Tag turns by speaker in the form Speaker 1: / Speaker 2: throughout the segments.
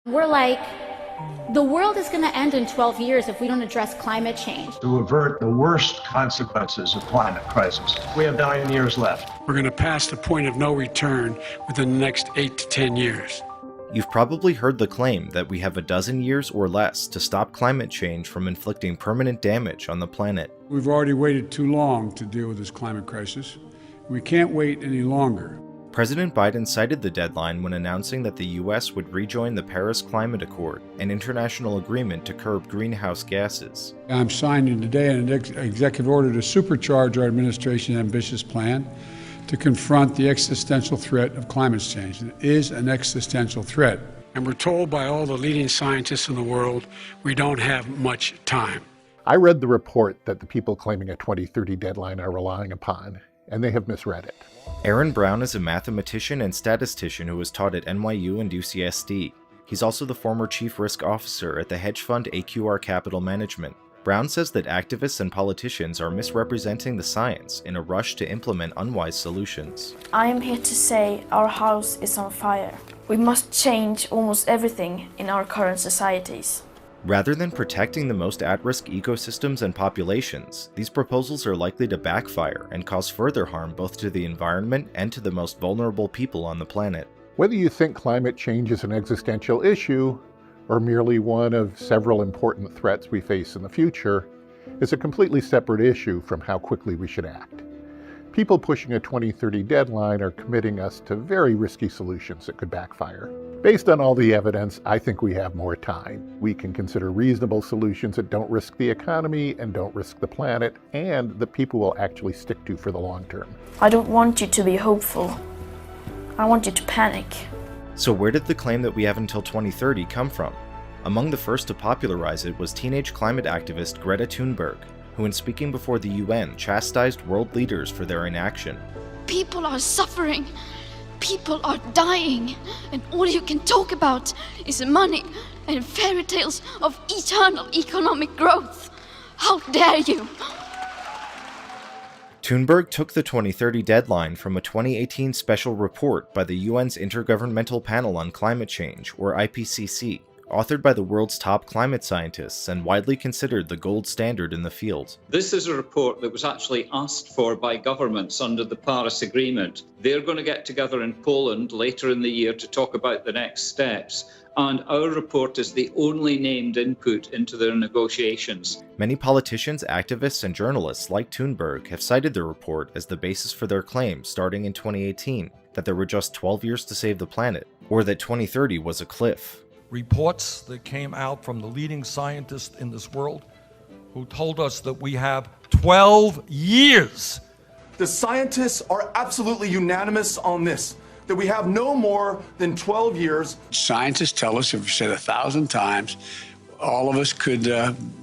Speaker 1: We're like, the world is going to end in 12 years if we don't address climate change.
Speaker 2: To avert the worst consequences of climate crisis. We have 9 years left.
Speaker 3: We're going to pass the point of no return within the next 8 to 10 years.
Speaker 4: You've probably heard the claim that we have a dozen years or less to stop climate change from inflicting permanent damage on the planet.
Speaker 3: We've already waited too long to deal with this climate crisis. We can't wait any longer.
Speaker 4: President Biden cited the deadline when announcing that the US would rejoin the Paris Climate Accord, an international agreement to curb greenhouse gases.
Speaker 3: I'm signing today an executive order to supercharge our administration's ambitious plan to confront the existential threat of climate change. It is an existential threat. And we're told by all the leading scientists in the world we don't have much time.
Speaker 5: I read the report that the people claiming a 2030 deadline are relying upon, and they have misread it.
Speaker 4: Aaron Brown is a mathematician and statistician who was taught at NYU and UCSD. He's also the former chief risk officer at the hedge fund AQR Capital Management. Brown says that activists and politicians are misrepresenting the science in a rush to implement unwise solutions.
Speaker 6: I am here to say our house is on fire. We must change almost everything in our current societies.
Speaker 4: Rather than protecting the most at-risk ecosystems and populations, these proposals are likely to backfire and cause further harm both to the environment and to the most vulnerable people on the planet.
Speaker 5: Whether you think climate change is an existential issue, or merely one of several important threats we face in the future, is a completely separate issue from how quickly we should act. People pushing a 2030 deadline are committing us to very risky solutions that could backfire. Based on all the evidence, I think we have more time. We can consider reasonable solutions that don't risk the economy and don't risk the planet, and that people will actually stick to for the long term.
Speaker 6: I don't want you to be hopeful. I want you to panic.
Speaker 4: So where did the claim that we have until 2030 come from? Among the first to popularize it was teenage climate activist Greta Thunberg, who in speaking before the UN chastised world leaders for their inaction.
Speaker 7: People are suffering. People are dying, and all you can talk about is money and fairy tales of eternal economic growth. How dare you!
Speaker 4: Thunberg took the 2030 deadline from a 2018 special report by the UN's Intergovernmental Panel on Climate Change, or IPCC, authored by the world's top climate scientists and widely considered the gold standard in the field.
Speaker 8: This is a report that was actually asked for by governments under the Paris Agreement. They're going to get together in Poland later in the year to talk about the next steps, and our report is the only named input into their negotiations.
Speaker 4: Many politicians, activists, and journalists like Thunberg have cited the report as the basis for their claim starting in 2018 that there were just 12 years to save the planet, or that 2030 was a cliff.
Speaker 9: Reports that came out from the leading scientists in this world who told us that we have 12 years.
Speaker 10: The scientists are absolutely unanimous on this, that we have no more than 12 years.
Speaker 11: Scientists tell us, if we've said 1,000 times, all of us could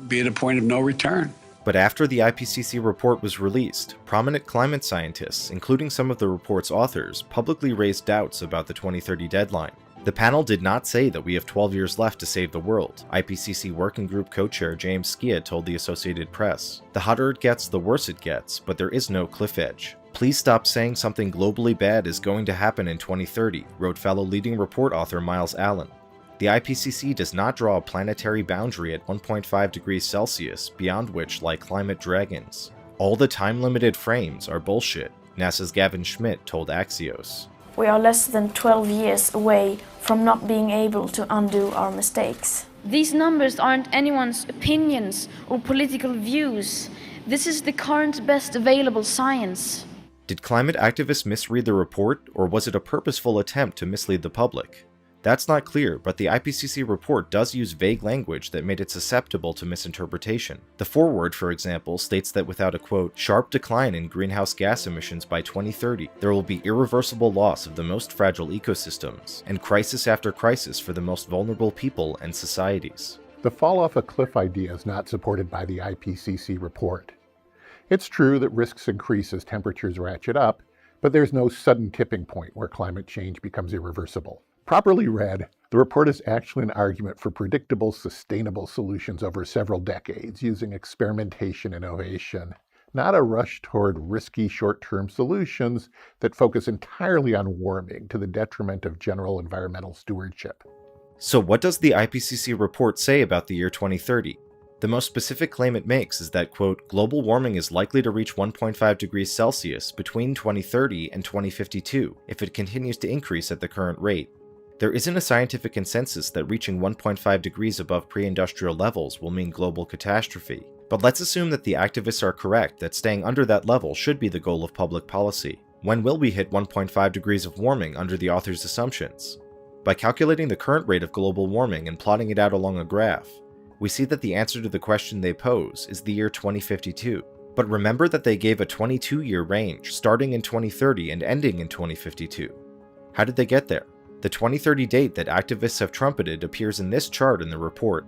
Speaker 11: be at a point of no return.
Speaker 4: But after the IPCC report was released, prominent climate scientists, including some of the report's authors, publicly raised doubts about the 2030 deadline. The panel did not say that we have 12 years left to save the world, IPCC Working Group co-chair James Skia told the Associated Press. The hotter it gets, the worse it gets, but there is no cliff edge. Please stop saying something globally bad is going to happen in 2030, wrote fellow leading report author Miles Allen. The IPCC does not draw a planetary boundary at 1.5 degrees Celsius, beyond which lie climate dragons. All the time-limited frames are bullshit, NASA's Gavin Schmidt told Axios.
Speaker 6: We are less than 12 years away from not being able to undo our mistakes.
Speaker 7: These numbers aren't anyone's opinions or political views. This is the current best available science.
Speaker 4: Did climate activists misread the report, or was it a purposeful attempt to mislead the public? That's not clear, but the IPCC report does use vague language that made it susceptible to misinterpretation. The foreword, for example, states that without a, quote, sharp decline in greenhouse gas emissions by 2030, there will be irreversible loss of the most fragile ecosystems, and crisis after crisis for the most vulnerable people and societies.
Speaker 5: The fall off a cliff idea is not supported by the IPCC report. It's true that risks increase as temperatures ratchet up, but there's no sudden tipping point where climate change becomes irreversible. Properly read, the report is actually an argument for predictable, sustainable solutions over several decades using experimentation and innovation, not a rush toward risky short-term solutions that focus entirely on warming to the detriment of general environmental stewardship.
Speaker 4: So what does the IPCC report say about the year 2030? The most specific claim it makes is that, quote, global warming is likely to reach 1.5 degrees Celsius between 2030 and 2052 if it continues to increase at the current rate. There isn't a scientific consensus that reaching 1.5 degrees above pre-industrial levels will mean global catastrophe, but let's assume that the activists are correct that staying under that level should be the goal of public policy. When will we hit 1.5 degrees of warming under the author's assumptions? By calculating the current rate of global warming and plotting it out along a graph, we see that the answer to the question they pose is the year 2052. But remember that they gave a 22-year range starting in 2030 and ending in 2052. How did they get there? The 2030 date that activists have trumpeted appears in this chart in the report.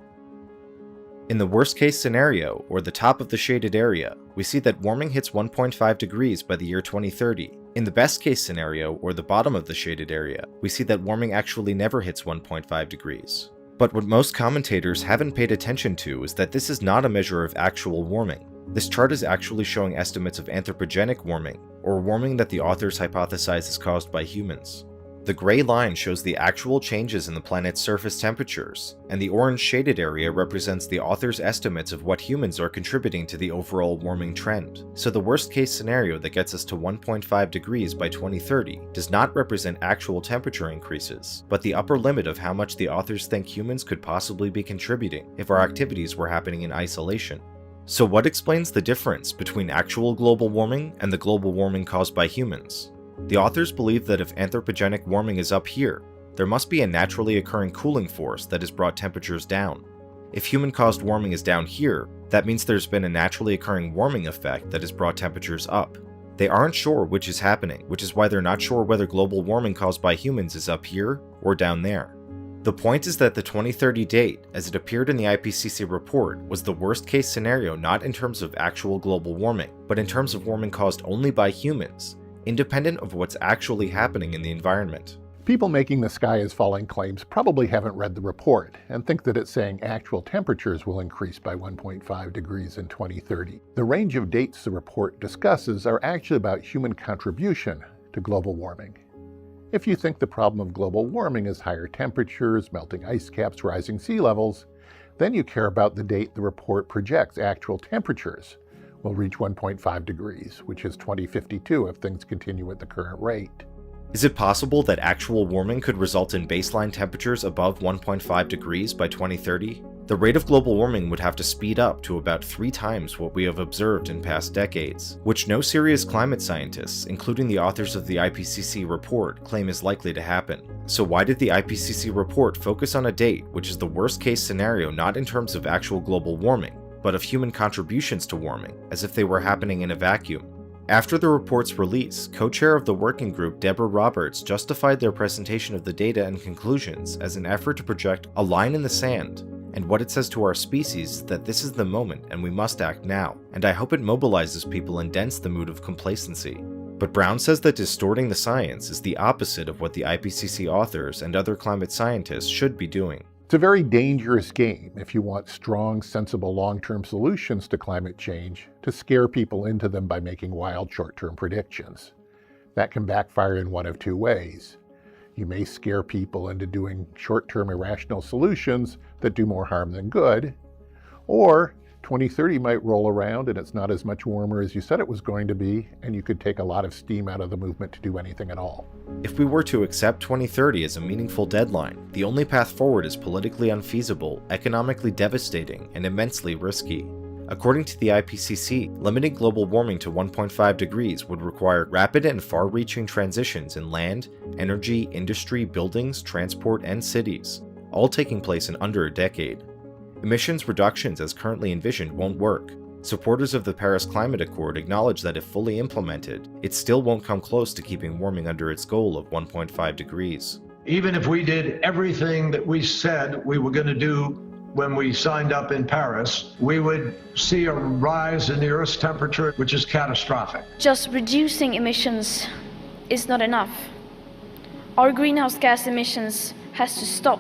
Speaker 4: In the worst-case scenario, or the top of the shaded area, we see that warming hits 1.5 degrees by the year 2030. In the best-case scenario, or the bottom of the shaded area, we see that warming actually never hits 1.5 degrees. But what most commentators haven't paid attention to is that this is not a measure of actual warming. This chart is actually showing estimates of anthropogenic warming, or warming that the authors hypothesize is caused by humans. The gray line shows the actual changes in the planet's surface temperatures, and the orange shaded area represents the author's estimates of what humans are contributing to the overall warming trend. So the worst case scenario that gets us to 1.5 degrees by 2030 does not represent actual temperature increases, but the upper limit of how much the authors think humans could possibly be contributing if our activities were happening in isolation. So what explains the difference between actual global warming and the global warming caused by humans? The authors believe that if anthropogenic warming is up here, there must be a naturally occurring cooling force that has brought temperatures down. If human-caused warming is down here, that means there's been a naturally occurring warming effect that has brought temperatures up. They aren't sure which is happening, which is why they're not sure whether global warming caused by humans is up here or down there. The point is that the 2030 date, as it appeared in the IPCC report, was the worst-case scenario not in terms of actual global warming, but in terms of warming caused only by humans, independent of what's actually happening in the environment.
Speaker 5: People making the sky is falling claims probably haven't read the report and think that it's saying actual temperatures will increase by 1.5 degrees in 2030. The range of dates the report discusses are actually about human contribution to global warming. If you think the problem of global warming is higher temperatures, melting ice caps, rising sea levels, then you care about the date the report projects actual temperatures will reach 1.5 degrees, which is 2052 if things continue at the current rate.
Speaker 4: Is it possible that actual warming could result in baseline temperatures above 1.5 degrees by 2030? The rate of global warming would have to speed up to about 3 times what we have observed in past decades, which no serious climate scientists, including the authors of the IPCC report, claim is likely to happen. So why did the IPCC report focus on a date which is the worst case scenario not in terms of actual global warming, but of human contributions to warming, as if they were happening in a vacuum? After the report's release, co-chair of the working group Deborah Roberts justified their presentation of the data and conclusions as an effort to project a line in the sand, and what it says to our species that this is the moment and we must act now, and I hope it mobilizes people and dents the mood of complacency. But Brown says that distorting the science is the opposite of what the IPCC authors and other climate scientists should be doing.
Speaker 5: It's a very dangerous game if you want strong, sensible long-term solutions to climate change to scare people into them by making wild short-term predictions. That can backfire in one of 2 ways. You may scare people into doing short-term irrational solutions that do more harm than good, or 2030 might roll around and it's not as much warmer as you said it was going to be, and you could take a lot of steam out of the movement to do anything at all.
Speaker 4: If we were to accept 2030 as a meaningful deadline, the only path forward is politically unfeasible, economically devastating, and immensely risky. According to the IPCC, limiting global warming to 1.5 degrees would require rapid and far-reaching transitions in land, energy, industry, buildings, transport, and cities, all taking place in under a decade. Emissions reductions as currently envisioned won't work. Supporters of the Paris Climate Accord acknowledge that if fully implemented, it still won't come close to keeping warming under its goal of 1.5 degrees.
Speaker 2: Even if we did everything that we said we were going to do when we signed up in Paris, we would see a rise in the Earth's temperature, which is catastrophic.
Speaker 6: Just reducing emissions is not enough. Our greenhouse gas emissions has to stop.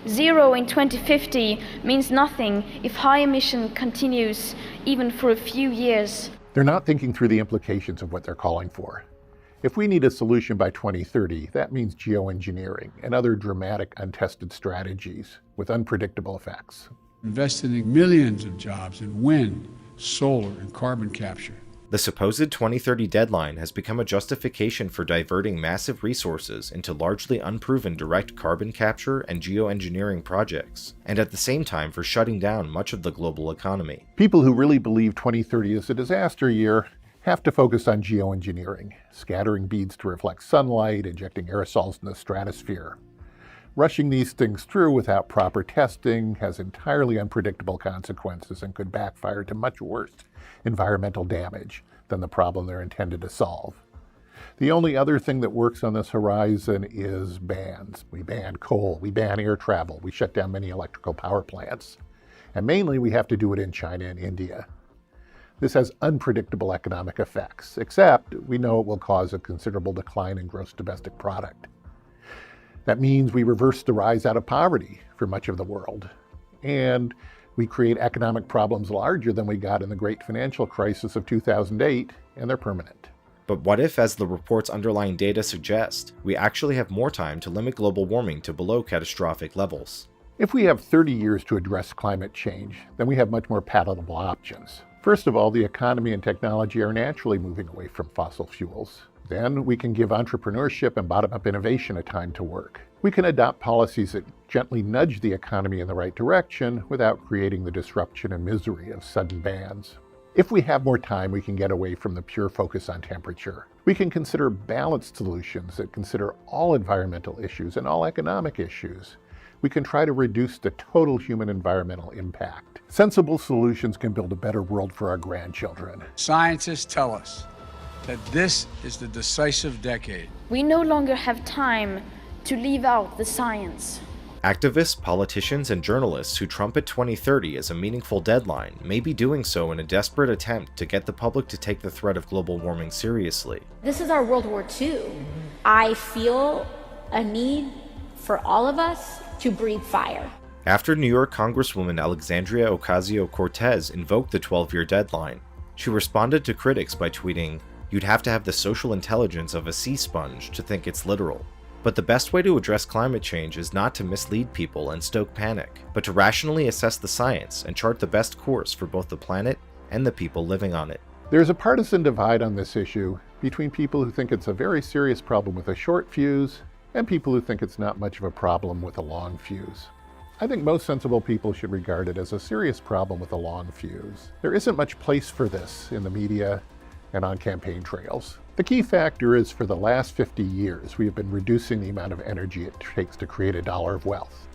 Speaker 6: 0 in 2050 means nothing if high emission continues even for a few years.
Speaker 5: They're not thinking through the implications of what they're calling for. If we need a solution by 2030, that means geoengineering and other dramatic, untested strategies with unpredictable effects.
Speaker 3: Investing in millions of jobs in wind, solar, and carbon capture.
Speaker 4: The supposed 2030 deadline has become a justification for diverting massive resources into largely unproven direct carbon capture and geoengineering projects, and at the same time for shutting down much of the global economy.
Speaker 5: People who really believe 2030 is a disaster year have to focus on geoengineering, scattering beads to reflect sunlight, injecting aerosols in the stratosphere. Rushing these things through without proper testing has entirely unpredictable consequences and could backfire to much worse environmental damage than the problem they're intended to solve. The only other thing that works on this horizon is bans. We ban coal, we ban air travel, we shut down many electrical power plants. And mainly we have to do it in China and India. This has unpredictable economic effects, except we know it will cause a considerable decline in gross domestic product. That means we reverse the rise out of poverty for much of the world. And we create economic problems larger than we got in the great financial crisis of 2008, and they're permanent.
Speaker 4: But what if, as the report's underlying data suggest, we actually have more time to limit global warming to below catastrophic levels?
Speaker 5: If we have 30 years to address climate change, then we have much more palatable options. First of all, the economy and technology are naturally moving away from fossil fuels. Then we can give entrepreneurship and bottom-up innovation a time to work. We can adopt policies that gently nudge the economy in the right direction without creating the disruption and misery of sudden bans. If we have more time, we can get away from the pure focus on temperature. We can consider balanced solutions that consider all environmental issues and all economic issues. We can try to reduce the total human environmental impact. Sensible solutions can build a better world for our grandchildren.
Speaker 3: Scientists tell us that this is the decisive decade.
Speaker 6: We no longer have time to leave out the science.
Speaker 4: Activists, politicians, and journalists who trumpet 2030 as a meaningful deadline may be doing so in a desperate attempt to get the public to take the threat of global warming seriously.
Speaker 1: This is our World War II. I feel a need for all of us to breathe fire.
Speaker 4: After New York Congresswoman Alexandria Ocasio-Cortez invoked the 12-year deadline, she responded to critics by tweeting, "You'd have to have the social intelligence of a sea sponge to think it's literal." But the best way to address climate change is not to mislead people and stoke panic, but to rationally assess the science and chart the best course for both the planet and the people living on it.
Speaker 5: There's a partisan divide on this issue between people who think it's a very serious problem with a short fuse and people who think it's not much of a problem with a long fuse. I think most sensible people should regard it as a serious problem with a long fuse. There isn't much place for this in the media and on campaign trails. The key factor is for the last 50 years, we have been reducing the amount of energy it takes to create a dollar of wealth.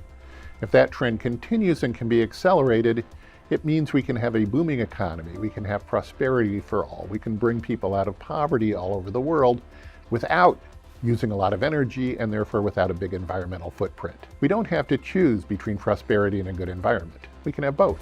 Speaker 5: If that trend continues and can be accelerated, it means we can have a booming economy, we can have prosperity for all, we can bring people out of poverty all over the world without using a lot of energy and therefore without a big environmental footprint. We don't have to choose between prosperity and a good environment. We can have both.